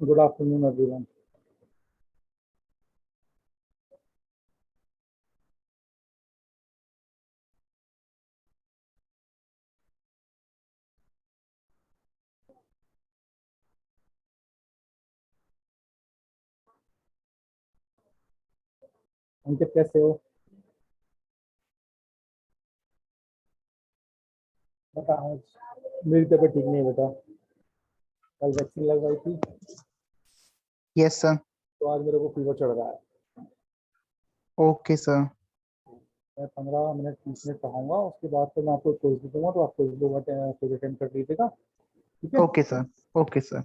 Good afternoon, everyone. अंकित कैसे हो? बता आज मेरी तबीयत ठीक नहीं है बेटा। कल वैक्सीन लगवाई थी यस सर। तो आज मेरे को फीवर चढ़ रहा है। Okay sir. मैं 15 मिनट 20 मिनट पढ़ाऊंगा, उसके बाद फिर मैं आपको क्विज दूंगा, तो आप क्विज दो क्विज अटेंड कर लीजिएगा। ठीक है ओके सर। Okay sir.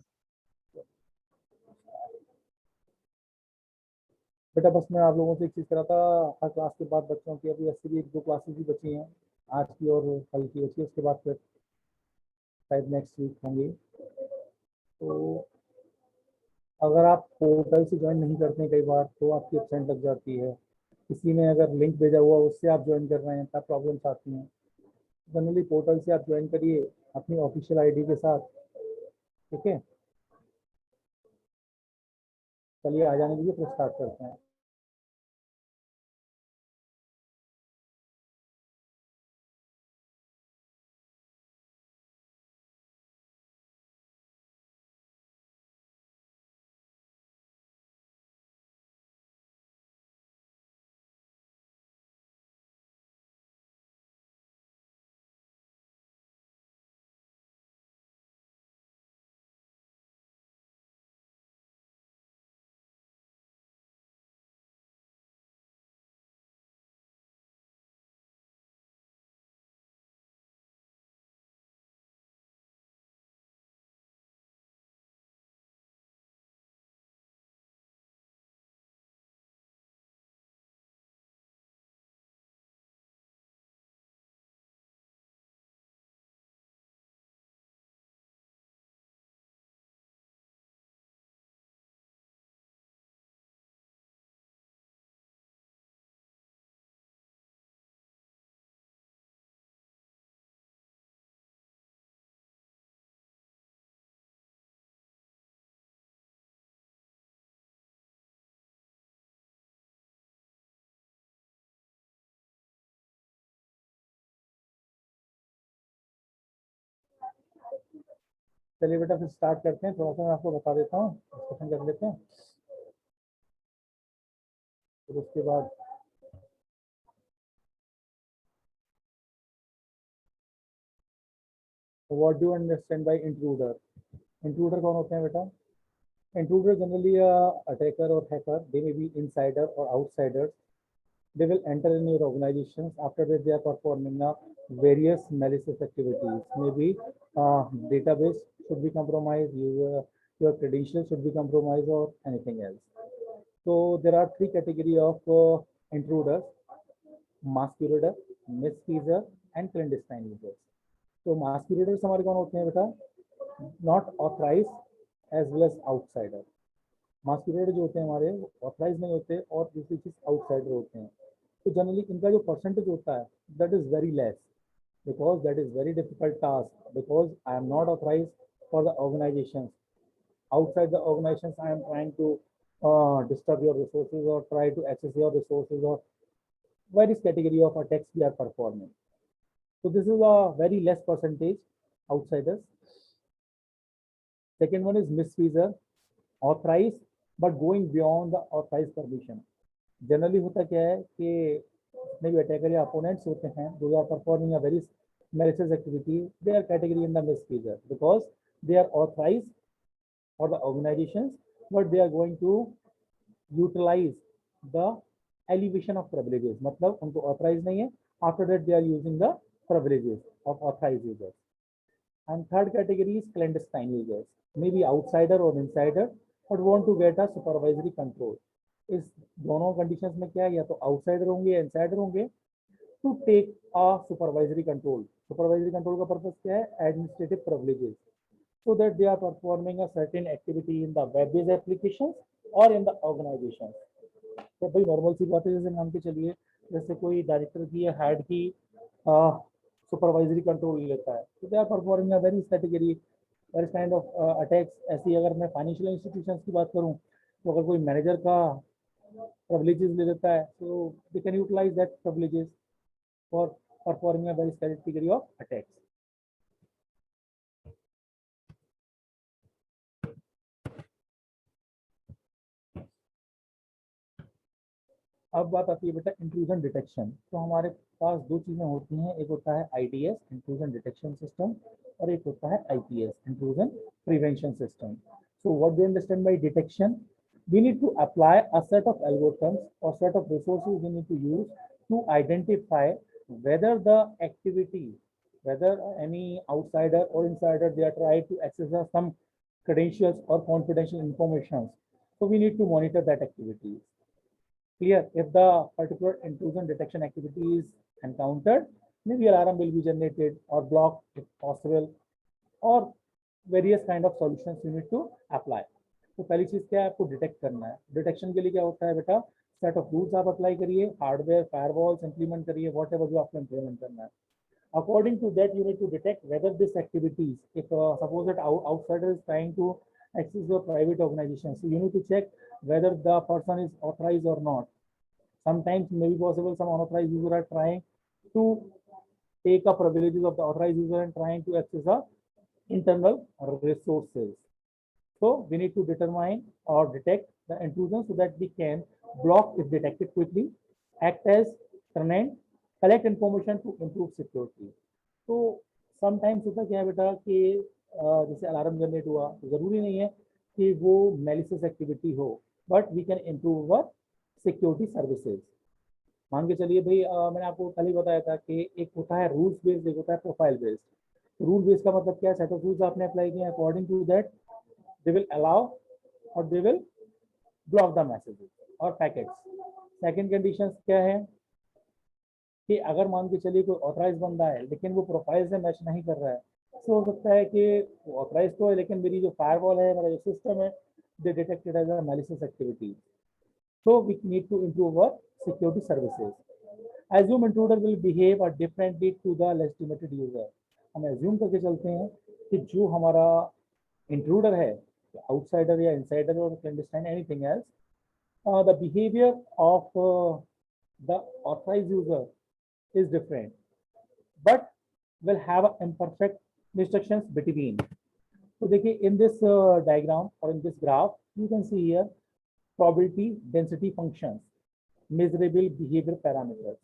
बेटा, बस मैं आप लोगों से एक चीज़ करा था। हर क्लास के बाद बच्चों की अभी ऐसे भी 1-2 क्लासेस ही बची हैं, आज की और कल की बची है। उसके बाद फिर शायद नेक्स्ट वीक होंगी। तो अगर आप पोर्टल से ज्वाइन नहीं करते हैं कई बार तो आपकी एब्सेंट लग जाती है। किसी ने अगर लिंक भेजा हुआ उससे आप ज्वाइन कर रहे हैं तब प्रॉब्लम्स आती हैं। जनरली पोर्टल से आप ज्वाइन करिए अपनी ऑफिशियल आईडी के साथ। ठीक है, चलिए आ जाने दीजिए, फिर स्टार्ट करते हैं। चलिए बेटा, फिर स्टार्ट करते हैं। थोड़ा सा मैं आपको बता देता हूँ, डिस्कशन कर लेते हैं, फिर उसके बाद what do understand by intruder. Intruder कौन होते हैं बेटा? इंट्रूडर जनरली अटैकर और hacker, they may be insider और outsider. They will enter in your organizations. After that, they are performing various malicious activities. Maybe database should be compromised, your credentials should be compromised, or anything else. So there are three category of intruders: masquerader, misfeasor, and clandestine users. तो masqueraders हमारे कौन होते हैं बेटा? Not authorized as well as outsider. मास्कुलेटर जो होते हैं हमारे ऑथराइज नहीं होते और दूसरी चीज आउटसाइडर होते हैं। तो जनरली इनका जो परसेंटेज होता है that is very less, because that is very difficult task, because I am not authorized for the organizations. Outside the organizations I am trying to disturb your resources or try to access your resources, or various category of attacks we are performing. So this is a very less percentage outsiders. Second one is misfeasor, authorized but going beyond the authorized permission. Generally होता क्या है कि जितने भी attacker या opponents होते हैं, दो are performing a very malicious activity, they are category in the misfeasor because they are authorized for the organizations, but they are going to utilize the elevation of privileges. मतलब उनको authorise नहीं है, after that they are using the privileges of authorized users. And third category is clandestine users, maybe outsider or insider, but want to get a supervisory control. इस दोनों conditions में क्या है, या तो आउटसाइडर होंगे या इनसाइडर होंगे, to take a supervisory control. Supervisory control का पर्पस क्या है? Administrative privileges, so that they are performing a certain activity in the web based applications or in the organization. तो भाई नॉर्मल सी बात है, जैसे मान के चलिए जैसे कोई डायरेक्टर की या हेड की सुपरवाइजरी कंट्रोल लेता है, तो they are performing a very category various kind of attacks. ऐसी अगर मैं फाइनेंशियल इंस्टीट्यूशंस की बात करूं, तो अगर कोई मैनेजर का privileges ले लेता है, so they can utilize that privileges for performing a various category of attacks. अब बात आती है बेटा इंट्रूजन डिटेक्शन। तो हमारे पास दो चीजें होती हैं, एक होता है आईडीएस इंट्रूजन डिटेक्शन सिस्टम और एक होता है IPS intrusion prevention system. So what do you understand by detection? We need to apply a set of algorithms or set of resources we need to use to identify whether the activity, whether any outsider or insider, they are trying to access some credentials or confidential information. So we need to monitor that activity. Clear? If the particular intrusion detection activity is encountered, maybe alarm will be generated or blocked if possible, or various kind of solutions you need to apply. तो पहली चीज क्या है, आपको detect करना है। Detection के लिए क्या होता है बेटा, सेट ऑफ रूल्स आप अप्लाई करिए, हार्डवेयर फायरवॉल्स इंप्लीमेंट करिए, वॉट एवर जो आपको इंप्लीमेंट करना है। According to that you need to detect whether this activities, if suppose that outsider is trying to access your private organization, so you need to check whether the person is authorized or not. Sometimes may be possible some unauthorized user are trying to take up privileges of the authorized user and trying to access the internal resources. So we need to determine or detect the intrusion so that we can block if detected quickly, act as tenant, collect information to improve security. तो sometimes होता क्या है बेटा कि जैसे alarm generate हुआ, जरूरी नहीं है कि वो malicious एक्टिविटी हो, but we can improve our security services. मान के चलिए भाई, मैंने आपको कल ही बताया था कि एक होता है रूल्स बेस्ड, एक होता है प्रोफाइल बेस्ड। रूल बेस्ड का मतलब क्या है, सेट ऑफ रूल्स आपने अप्लाई किए, according to that they will allow or they will block the messages or packets. Second conditions क्या है कि अगर मान के चलिए कोई ऑथराइज बंदा है लेकिन वो प्रोफाइल से मैच नहीं कर रहा है, तो हो सकता है कि वो ऑथराइज तो है लेकिन मेरी जो फायरवॉल है, मेरा जो सिस्टम है, they detected as a malicious activity. So we need to improve our security services. Assume intruder will behave differently to the legitimated user. हम assume करके चलते हैं कि जो हमारा intruder है, outsider या insider or clandestine anything else, the behavior of the authorized user is different, but will have imperfect instructions between. So देखिए in this diagram or in this graph, you can see here probability density functions, measurable behavior parameters.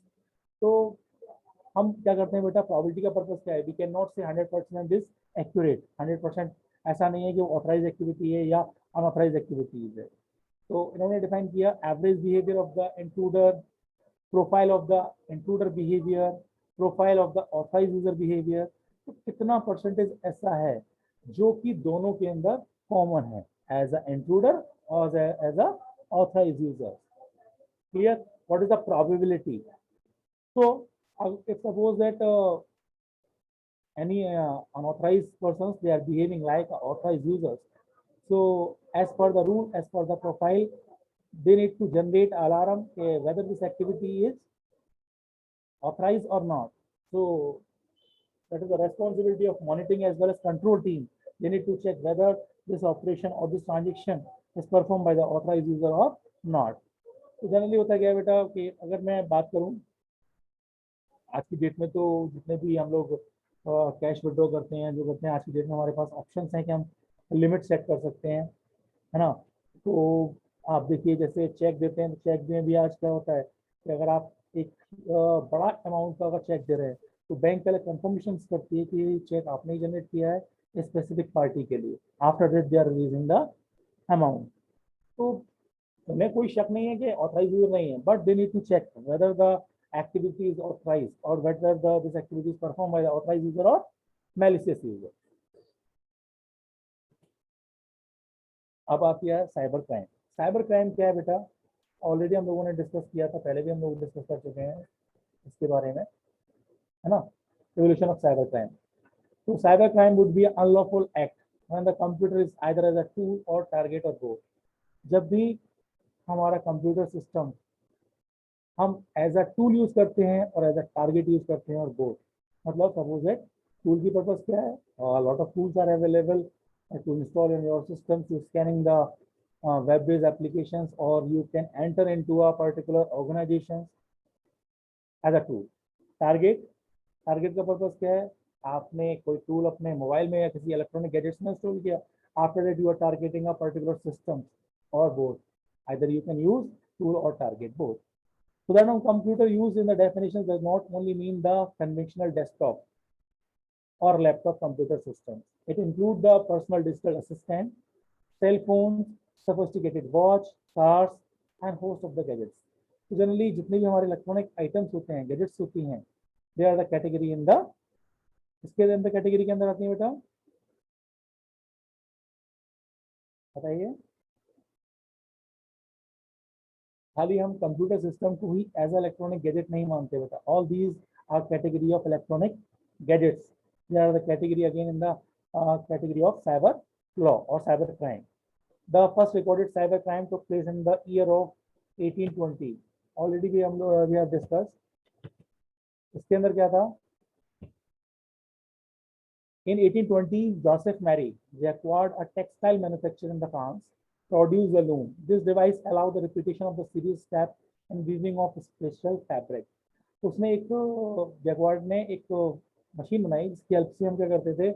तो हम क्या करते हैं बेटा, probability का purpose क्या है, वी कैन नॉट से 100% दिस एक्यूरेट। 100% ऐसा नहीं है कि वो ऑथराइज एक्टिविटी है या अनऑथराइज एक्टिविटीज है। तो इन्होंने डिफाइन किया average behaviour of the intruder, profile of the intruder behaviour, profile of the authorise user behaviour. तो कितना परसेंटेज ऐसा है जो कि दोनों के अंदर कॉमन है, एज अ इंट्रूडर और as a authorise user. Clear? What is the probability? So if suppose that any unauthorized persons, they are behaving like authorized users, so as per the rule, as per the profile, they need to generate alarm whether this activity is authorized or not. So that is the responsibility of monitoring as well as control team. They need to check whether this operation or this transaction is performed by the authorized user or not. तो generally होता क्या है बेटा कि अगर मैं बात करूं आज की डेट में, तो जितने भी हम लोग कैश विड्रॉ करते हैं, जो करते हैं, आज की डेट में हमारे पास ऑप्शंस हैं कि हम लिमिट सेट कर सकते हैं, है ना। तो आप देखिए जैसे चेक देते हैं, तो चेक में भी आज क्या होता है कि अगर आप एक बड़ा अमाउंट का अगर चेक दे रहे हैं, तो बैंक पहले कंफर्मेशन करती है कि चेक आपने ही जनरेट किया है स्पेसिफिक पार्टी के लिए, after that they are releasing the amount. तो उन्हें कोई शक नहीं है कि ऑथराइज यूजर नहीं है, but they need to check whether the activity is authorized or whether this activity is performed by the authorized user or malicious user. अब आती है साइबर क्राइम। साइबर क्राइम क्या है बेटा, ऑलरेडी हम लोगों ने डिस्कस किया था, पहले भी हम लोग डिस्कस कर चुके हैं इसके बारे में, है ना। Evolution of cyber crime. तो cyber crime would be unlawful act when the computer is either as a tool or target or both. जब भी हमारा कंप्यूटर सिस्टम हम एज अ टूल यूज करते हैं और एज अ टारगेट यूज करते हैं और बोथ। मतलब सपोज दैट टूल की पर्पस क्या है? Lot of tools are available to install in your system to scanning the web-based applications, or you can enter into a particular organization as a tool. Target का purpose क्या है? आपने कोई tool अपने mobile में या किसी इलेक्ट्रॉनिक गैजेट्स में इंस्टॉल किया, after that you are targeting a particular system or both. Either you can use tool or target both. So that now computer use in the definition does not only mean the conventional desktop or laptop computer systems. It includes the personal digital assistant, cell phones, sophisticated watch, cars, and host of the gadgets. So generally जितने भी हमारे electronic items होते हैं, gadgets होती हैं, they are the category in the, इसके अंदर category के अंदर आती है बेटा, बताइए। खाली हम कंप्यूटर सिस्टम को ही एज इलेक्ट्रॉनिक गैजेट नहीं मानते बेटा, all these are category of electronic gadgets, they are the category again in the category of cyber law और cyber crime. The first recorded cyber crime took place in the year of 1820. Already we have discussed. इसके अंदर क्या था? In 1820, Joseph Mary acquired a textile manufacturer in the France, produced a loom. This device allowed the repetition of the series step and weaving of special fabric. उसने एक jacquard ने एक machine बनाई जिसकी हेल्प से हम क्या करते थे,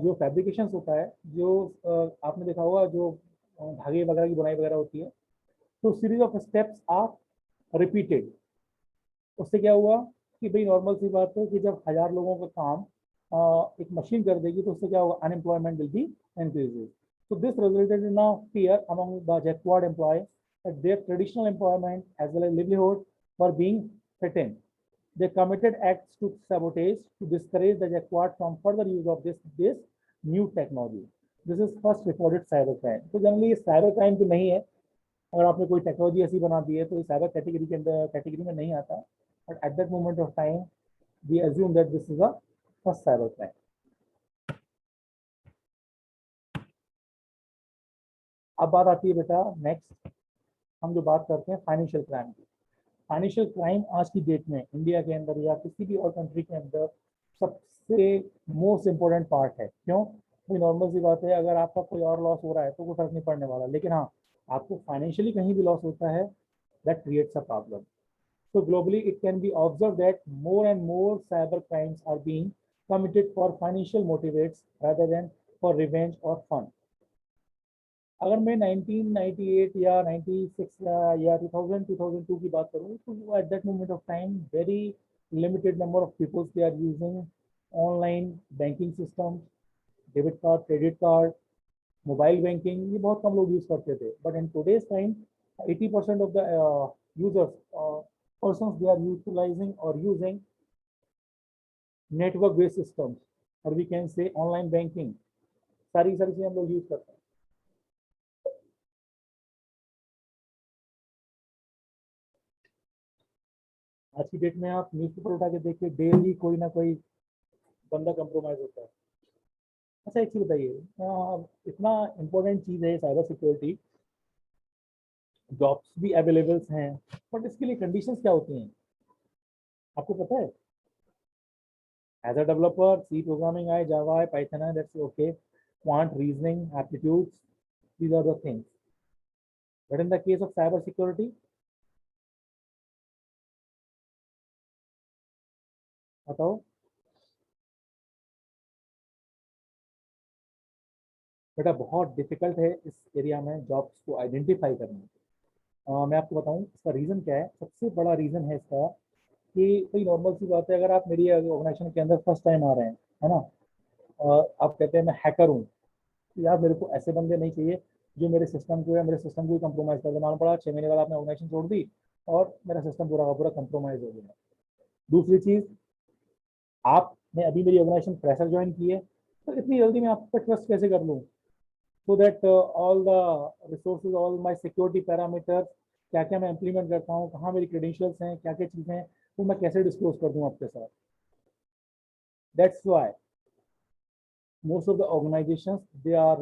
जो फैब्रिकेशन होता है, जो आपने देखा होगा जो धागे वगैरह की बुनाई वगैरह होती है, तो series of steps are repeated. उससे क्या हुआ कि भाई नॉर्मल सी बात है कि जब 1000 लोगों का काम एक मशीन कर देगी तो उससे क्या होगा, unemployment will be increases. So this resulted in a fear among the Jacquard employees that their traditional employment as well as livelihood were being threatened. They committed acts to sabotage to discourage the Jacquard from further use of this new technology. This is first recorded cyber crime. तो generally ये cyber crime तो नहीं है, अगर आपने कोई technology ऐसी बना दी है तो ये साइबर कैटेगरी के अंदर कैटेगरी में नहीं आता, but at that moment of time we assume that this is a first cyber crime. अब बात आती है बेटा नेक्स्ट, हम जो बात करते हैं फाइनेंशियल क्राइम की. फाइनेंशियल क्राइम आज की डेट में इंडिया के अंदर या किसी भी और कंट्री के अंदर सबसे मोस्ट इम्पोर्टेंट पार्ट है. क्यों? कोई नॉर्मल सी बात है, अगर आपका कोई और लॉस हो रहा है तो कोई फर्क नहीं पड़ने वाला, लेकिन हाँ आपको फाइनेंशियली कहीं भी लॉस होता है, that creates a problem. So globally, it can be observed that more and more cyber crimes are being committed for financial motives rather than for revenge or fun. अगर मैं 1998 या 96 या 2000 2002 की बात करूँ तो at that moment of time very limited number of people they are using online banking systems, debit card, credit card, mobile banking, ये बहुत कम लोग यूज करते थे. But in today's time 80% of the users persons they are utilizing or using network based systems, or we can say online banking. सारी चीजें हम लोग use करते हैं. आज की डेट में आप न्यूज़पेपर उठा के देखिए, डेली कोई ना कोई बंदा कंप्रोमाइज होता है. अच्छा एक चीज बताइए, इतना इम्पोर्टेंट चीज है साइबर सिक्योरिटी, जॉब्स भी अवेलेबल हैं, बट इसके लिए कंडीशंस क्या होती हैं आपको पता है? As a developer C programming आए, जावा है, पाइथन है, that's okay. Quant reasoning aptitudes, these are the things. But in the case of cyber security, बताओ बेटा, बहुत डिफिकल्ट है इस एरिया में जॉब्स को आइडेंटिफाई करना. मैं आपको बताऊं इसका रीज़न क्या है. सबसे बड़ा रीज़न है इसका कि कोई नॉर्मल सी बात है, अगर आप मेरी ऑर्गेनाइजेशन के अंदर फर्स्ट टाइम आ रहे हैं, है ना, आप कहते हैं मैं हैकर हूँ, तो यार मेरे को ऐसे बंदे नहीं चाहिए जो मेरे सिस्टम को या मेरे सिस्टम को कंप्रोमाइज़ कर दे. मालूम पड़ा 6 महीने बाद आपने ऑर्गेनाइजेशन छोड़ दी और मेरा सिस्टम पूरा का पूरा कंप्रोमाइज हो गया. दूसरी चीज़, आपने अभी मेरी ऑर्गेनाइजेशन फ्रेशर ज्वाइन की है, तो इतनी जल्दी मैं आप पर ट्रस्ट कैसे कर लूँ? so that all the resources, all my security parameters, क्या क्या मैं implement करता हूँ, कहाँ मेरी credentials हैं, क्या क्या चीज़ें हैं, वो मैं कैसे disclose कर दूँ आपके साथ. That's why most of the organizations they are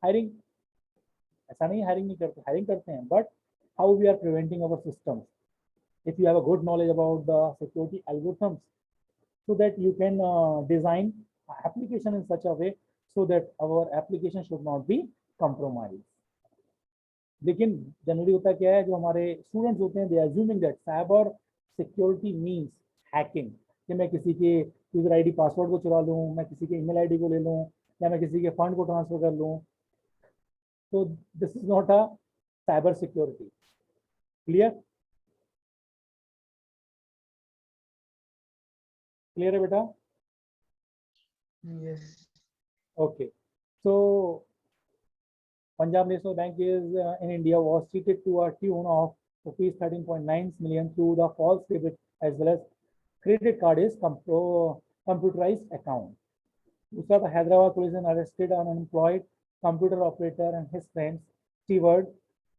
hiring. ऐसा नहीं hiring नहीं करते, hiring करते हैं, but how we are preventing our systems. If you have a good knowledge about the security algorithms, so that you can design application in such a way so that our application should not be compromised. लेकिन generally होता क्या है, जो हमारे students होते हैं, they assuming that cyber security means hacking, कि मैं किसी के यूजर आईडी पासवर्ड को चुरा लूं, मैं किसी के ईमेल आईडी को ले लूं, या मैं किसी के फंड को ट्रांसफर कर लूं. तो this is not a cyber security. Clear? Clear है बेटा? Yes. Okay. So Punjab National Bank is in India was cheated to a tune of rupees 13.9 million through the false debit as well as credit card is computerized account. दूसरा था, Hyderabad police arrested an unemployed computer operator and his friends steward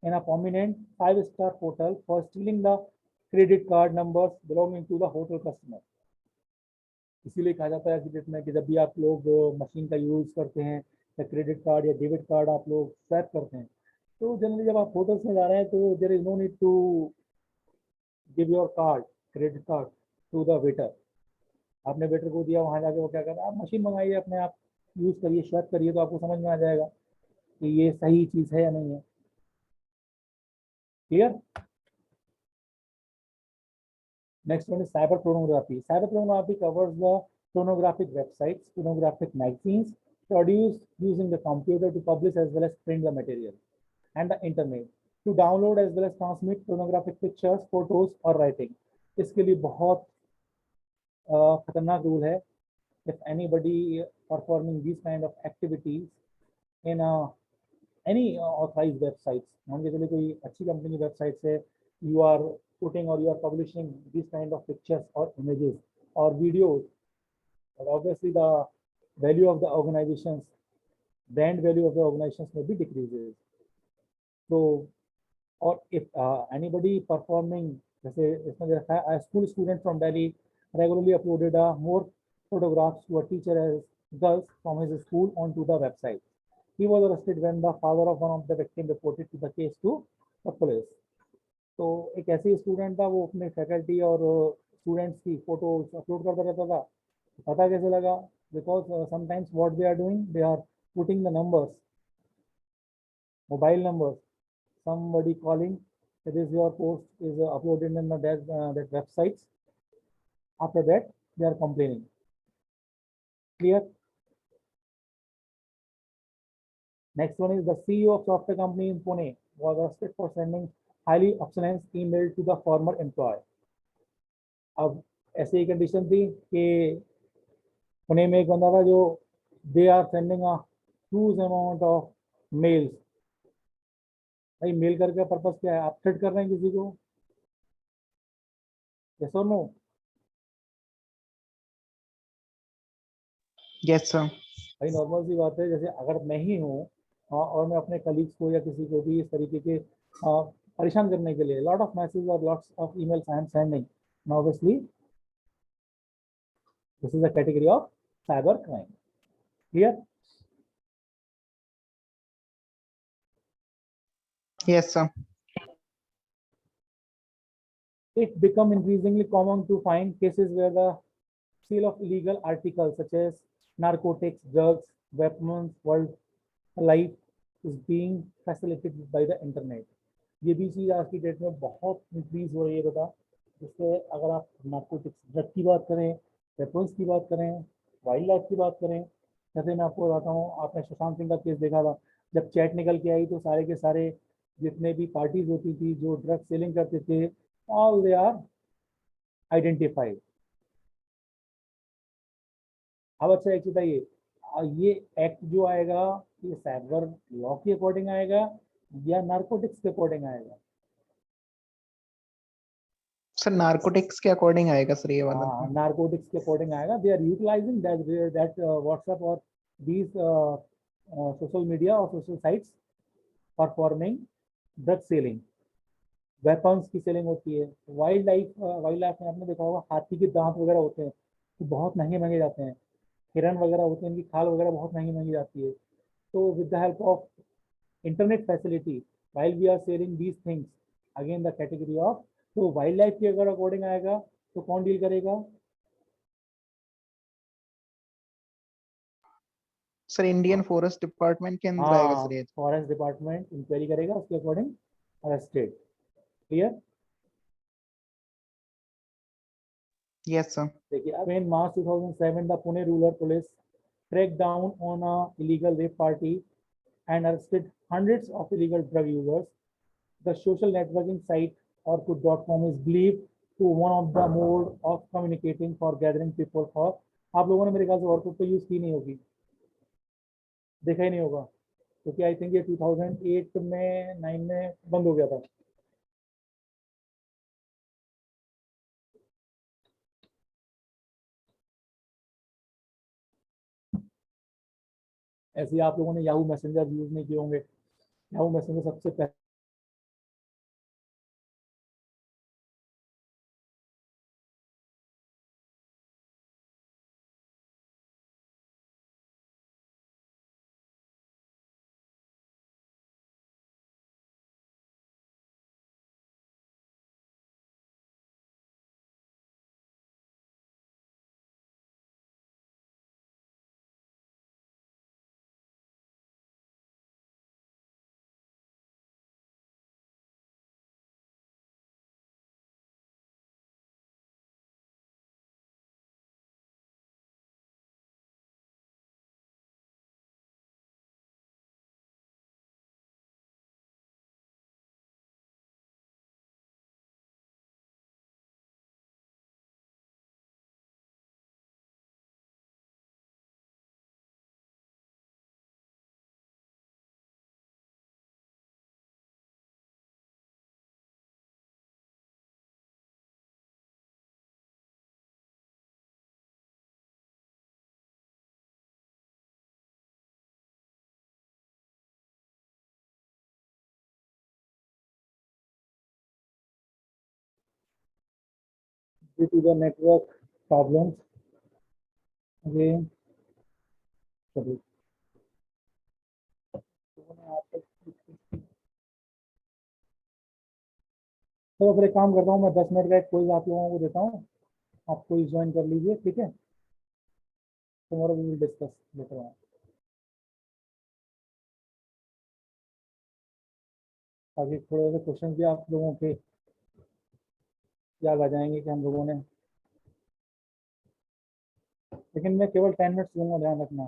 in a prominent 5-star hotel for stealing the credit card numbers belonging to the hotel customer. इसीलिए कहा जाता है कि जिसमें कि जब भी आप लोग मशीन का यूज करते हैं या क्रेडिट कार्ड या डेबिट कार्ड आप लोग स्वैप करते हैं, तो जनरली जब आप होटल्स में जा रहे हैं तो there is no need to give your card, credit card to the waiter. आपने वेटर को दिया, वहां जाके वो क्या कर रहा है, आप मशीन मंगाइए, अपने आप यूज करिए, स्वैप करिए, तो आपको समझ में आ जाएगा कि ये सही चीज है या नहीं है. Clear? Next one is cyber pornography. Cyber pornography covers the pornographic websites, pornographic magazines produced using the computer to publish as well as print the material, and the internet to download as well as transmit pornographic pictures, photos or writing. इसके लिए बहुत खतरनाक rule है. If anybody performing these kind of activities in any authorized websites, मान के चलिए कोई अच्छी कंपनी की वेबसाइट से you are putting or you are publishing these kind of pictures or images or videos, but obviously the value of the organizations, brand value of the organizations may be decreases. So, or if anybody performing, जैसे इसमें देखा है, a school student from Delhi regularly uploaded more photographs to a teacher as girls from his school onto the website. He was arrested when the father of one of the victim reported to the case to the police. तो एक ऐसे student था, वो अपने faculty और students की photos upload करता रहता था. पता कैसे लगा? Because sometimes what they are doing, they are putting the numbers, mobile numbers, somebody calling that is your post is uploaded in that websites. After that they are complaining. Clear? Next one is the CEO of software company in Pune was arrested for sending highly obscene email to the former employee. अब ऐसे ही condition थी कि पुणे में एक बंदा था जो they are sending a huge amount of mails. भाई मेल करके पर्पस क्या है? आप थ्रेट कर रहे हैं किसी को? यस और नो? Yes, sir. भाई नॉर्मल सी बात है, जैसे अगर मैं ही हूँ और मैं अपने कलीग्स को या किसी को भी इस तरीके के परेशान करने के लिए लॉट ऑफ मैसेज और lots of emails I am sending, obviously this is the category of cyber crime. Clear? Yes, sir. It become increasingly common to find cases where the sale of illegal articles such as narcotics, drugs, weapons, wildlife is being facilitated by the internet. ये भी चीज आज की date में बहुत increase हो रही है बेटा. जिससे अगर आप नार्कोटिक्स, ड्रग की बात करें, वेपन्स की बात करें, वाइल्ड लाइफ की बात करें, जैसे मैं आपको बताता हूँ, आपने सुशांत सिंह का केस देखा था. जब चैट निकल के आई तो सारे के सारे जितने भी पार्टीज होती थी जो ड्रग सेलिंग करते थे, ऑल दे आर आइडेंटिफाइड. अब अच्छा एक बताइए, ये एक्ट जो आएगा ये साइबर लॉ के अकॉर्डिंग आएगा या नार्कोटिक्स के अकॉर्डिंग आएगा? सर नार्कोटिक्स के अकॉर्डिंग आएगा सर ये वाला. हाँ, नार्कोटिक्स के अकॉर्डिंग आएगा. They are utilising that WhatsApp और दीज सोशल मीडिया और social sites performing drug selling. Weapons की सेलिंग होती है. वाइल्ड लाइफ में आपने देखा होगा हाथी के दांत वगैरह होते हैं तो बहुत महंगे महंगे जाते हैं. हिरन वगैरह होते हैं, इनकी खाल वगैरह बहुत महंगी महंगी जाती है. तो with the help of internet facility while we are selling these things, again the category of, तो वाइल्ड लाइफ के अगर अकॉर्डिंग आएगा तो कौन डील करेगा? सर इंडियन फॉरेस्ट डिपार्टमेंट के अंदर आएगा हाँ, सर ये। फॉरेस्ट डिपार्टमेंट इंक्वायरी करेगा, उसके according arrested. Clear? Yes sir. देखिए, अब इन मार्च 2007 the Pune rural police cracked down on a illegal rape party and arrested hundreds of illegal drug users. The social networking site Orkut.com is believed to one of the mode of communicating for gathering people for। आप लोगों ने मेरे ख्याल से Orkut को use की नहीं होगी, देखा ही नहीं होगा, क्योंकि आई थिंक ये 2008 में 9 में बंद हो गया था। ऐसे ही आप लोगों ने याहू मैसेंजर यूज नहीं किए होंगे। याहू मैसेंजर सबसे पहले due to the network problems again। चलिए, तो फिर एक काम करता हूँ, मैं 10 मिनट का एक क्विज आप लोगों को देता हूँ, आप क्विज ज्वाइन कर लीजिए, ठीक है? Tomorrow we will discuss later on, ताकि थोड़े से क्वेश्चन भी आप लोगों के याद आ जाएंगे कि हम लोगों ने। लेकिन मैं केवल 10 मिनट्स दूंगा, ध्यान रखना।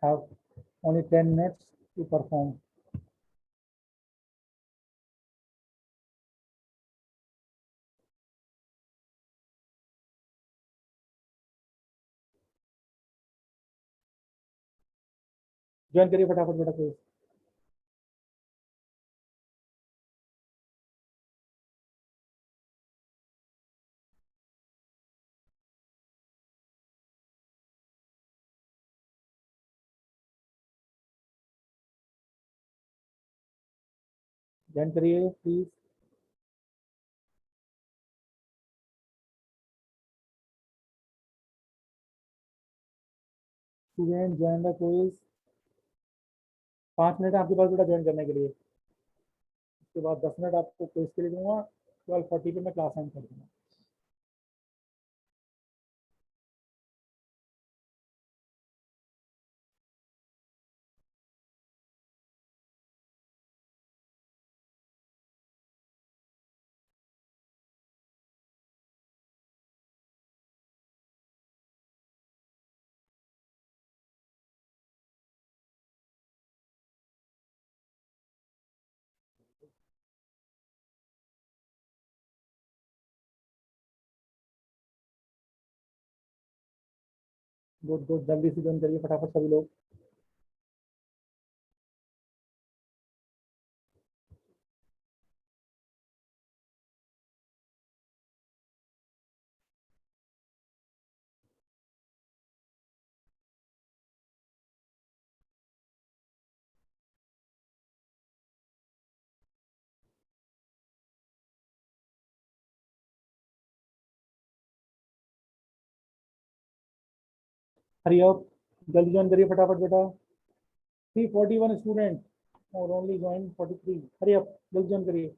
Have only 10 minutes to perform. Join करिए फटाफट बेटा क्विज। ज्वाइन करिए please. Student join the quiz. 5 minute आपके पास बेटा ज्वाइन करने के लिए, उसके बाद 10 मिनट आपको क्विज के लिए दूंगा। 12:40 पे मैं क्लास एंड कर दूंगा। गुड गुड, जल्दी से ज्वाइन करिए फटाफट सभी लोग। हरी आप, जल्दी ज्वाइन करिए फटाफट बेटा। 341 स्टूडेंट और ओनली ज्वाइन 43। हरी आप, जल्दी ज्वाइन करिए।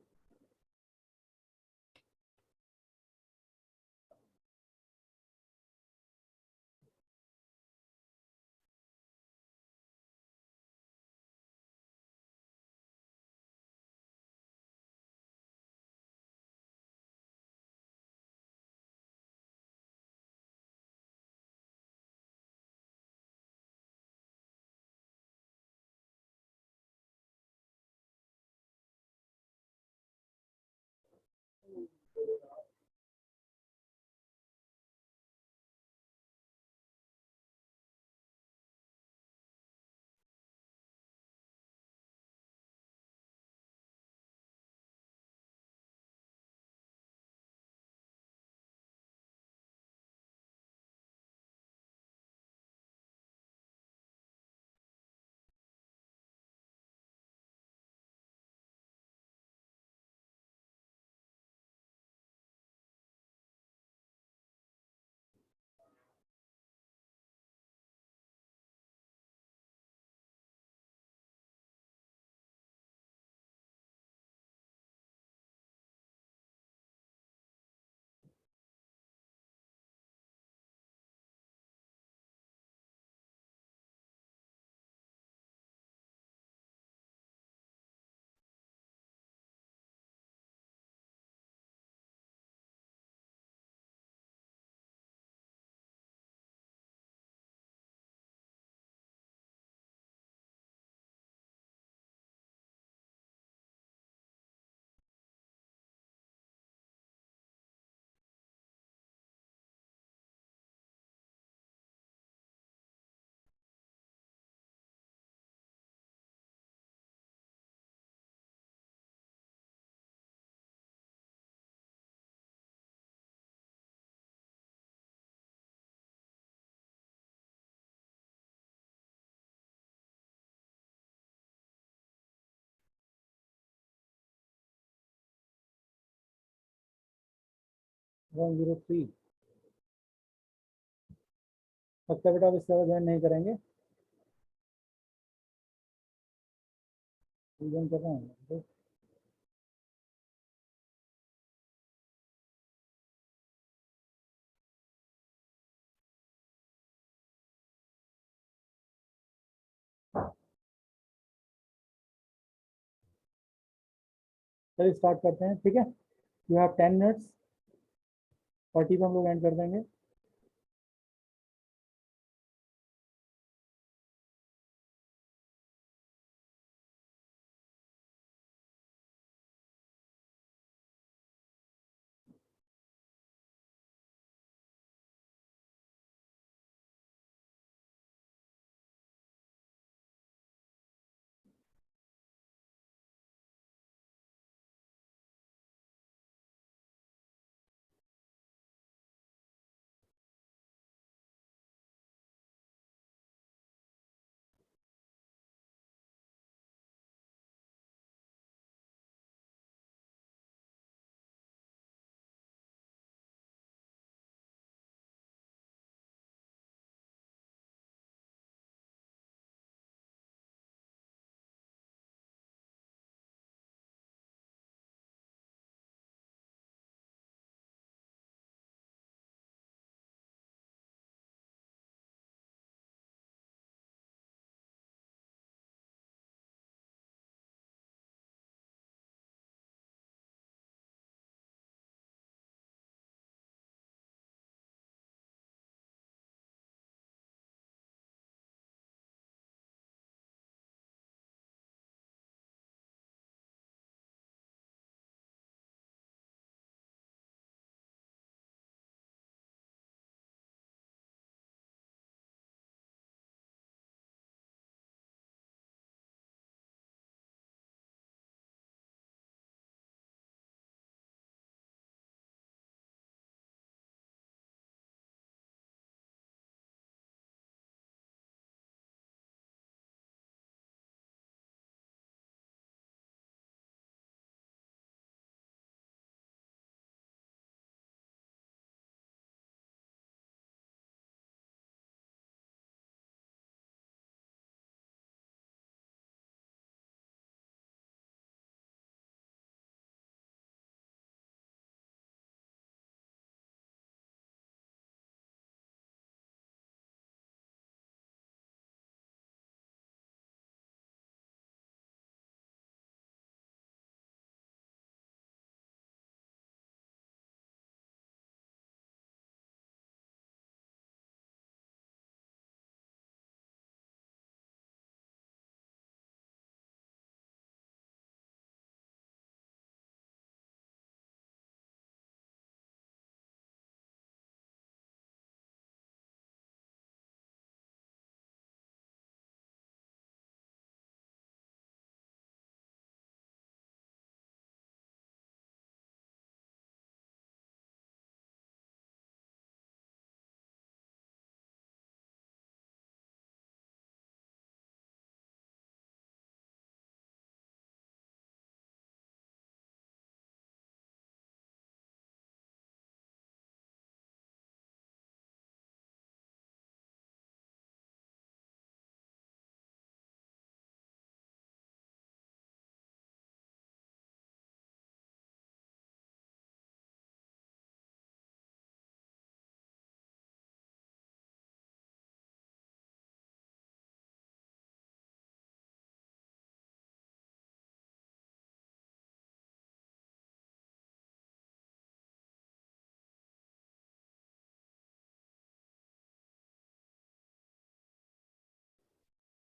103। अच्छा बेटा, अब इससे ज़्यादा ज्वाइन नहीं करेंगे। ज्वाइन कर रहे हैं। चलिए स्टार्ट करते हैं, ठीक है। You have 10 minutes. 40 पे हम लोग एंड कर देंगे।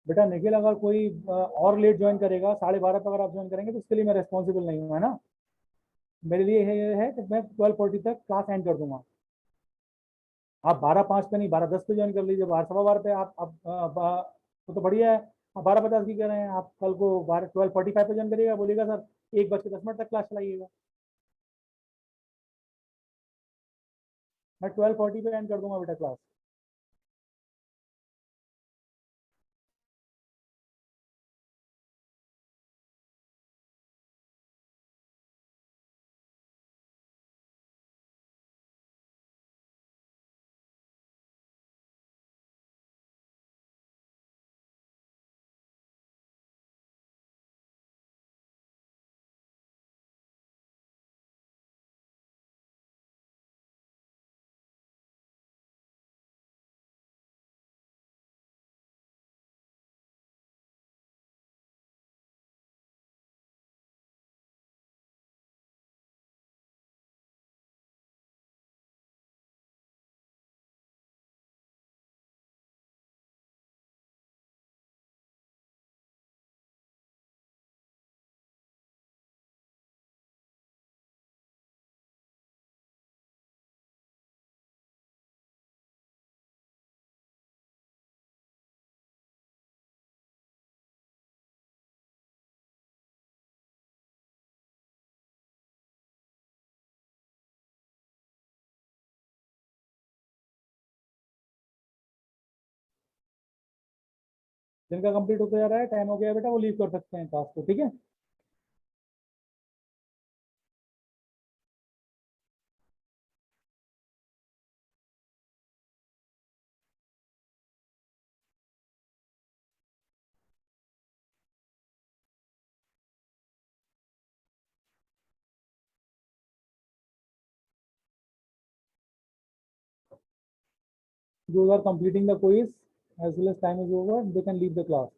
बेटा निखिल, अगर कोई और लेट ज्वाइन करेगा, 12:30 पे अगर आप ज्वाइन करेंगे तो उसके लिए मैं रिस्पॉन्सिबल नहीं हूँ, है ना। मेरे लिए ये है कि मैं 12:40 तक क्लास एंड कर दूंगा। आप 12:05 पे नहीं, 12:10 पे ज्वाइन कर लीजिए, 12:15 पे आप वो तो बढ़िया है। आप 12:50 की कह रहे हैं, आप कल को 12:45 पे ज्वाइन करिएगा, बोलिएगा सर 1:10 तक क्लास चलाइएगा। मैं 12:40 पे एंड कर दूंगा बेटा क्लास। जिनका कंप्लीट होता जा रहा है, टाइम हो गया बेटा, वो लीव कर सकते हैं क्लास को, ठीक है। Those are completing the quiz as well as time is over, they can leave the class.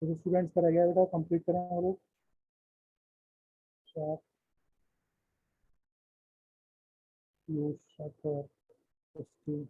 तो स्टूडेंट्स करा गया बेटा, कंप्लीट करें वो लोग। चार use shutter ST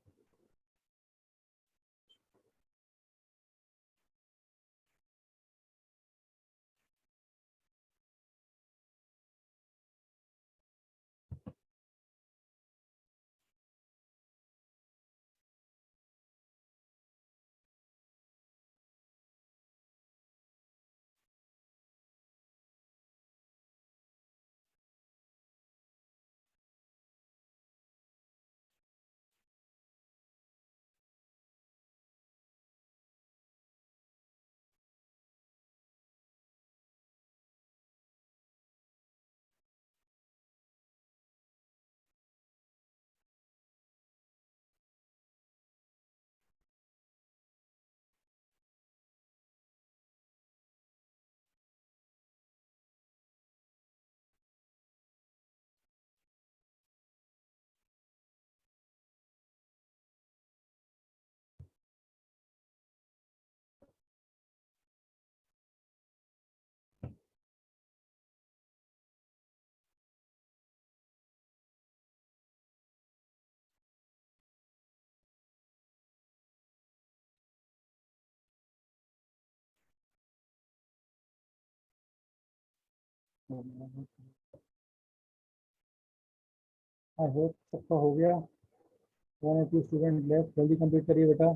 I hope सबका हो गया। वन और टू स्टूडेंट लेफ्ट, जल्दी कंप्लीट करिए बेटा।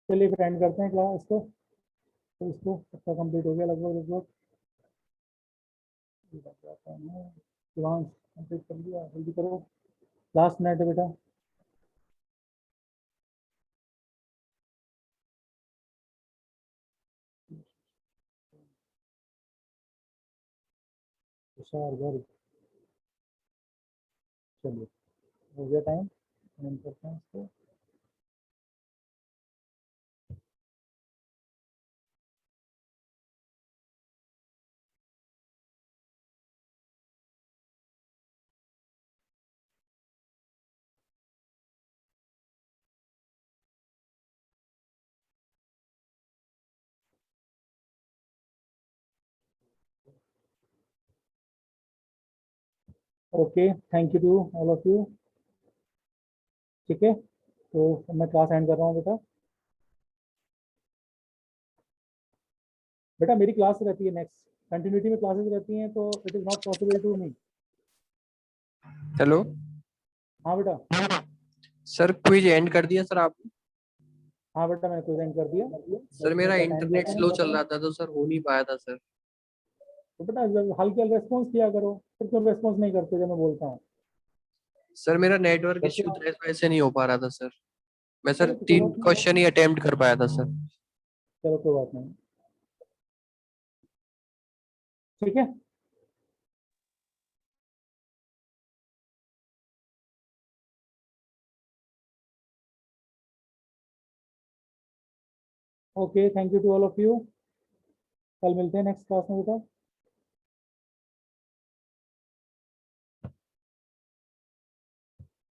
चलिए फिर एंड करते हैं क्लास इसको। तो इसको सबका कंप्लीट हो गया लगभग लगभग। शिवांश कंप्लीट कर लिया, जल्दी करो, लास्ट मिनट है बेटा। तुषार गर्ग, चलिए हो गया टाइम, एंड करते हैं इसको। Okay, thank you to all of you. ठीक है, तो मैं क्लास एंड कर रहा हूँ बेटा। बेटा मेरी क्लास रहती है नेक्स्ट, कंटिन्यूटी में क्लासेस रहती हैं, तो it is not possible to me. Hello हाँ बेटा। सर, क्विज एंड कर दिया सर आपने? हाँ बेटा मैंने प्रेजेंट कर दिया। सर 10 मेरा मिनट का टाइम दिया इंटरनेट था स्लो मैंने। चल रहा था तो सर हो नहीं पाया था सर। तो बेटा जब हल्के हल्के रेस्पॉन्स किया करो, फिर क्यों रेस्पॉन्स नहीं करते जब मैं बोलता हूँ? सर मेरा नेटवर्क जब से इश्यू था, इस वजह से नहीं हो पा रहा था सर। मैं सर चलो तो कोई 3 बात नहीं, क्वेश्चन ही अटेम्प्ट कर पाया था सर। चलो कोई बात नहीं, ठीक है। Okay, thank you to all of you. कल मिलते हैं नेक्स्ट क्लास में बेटा।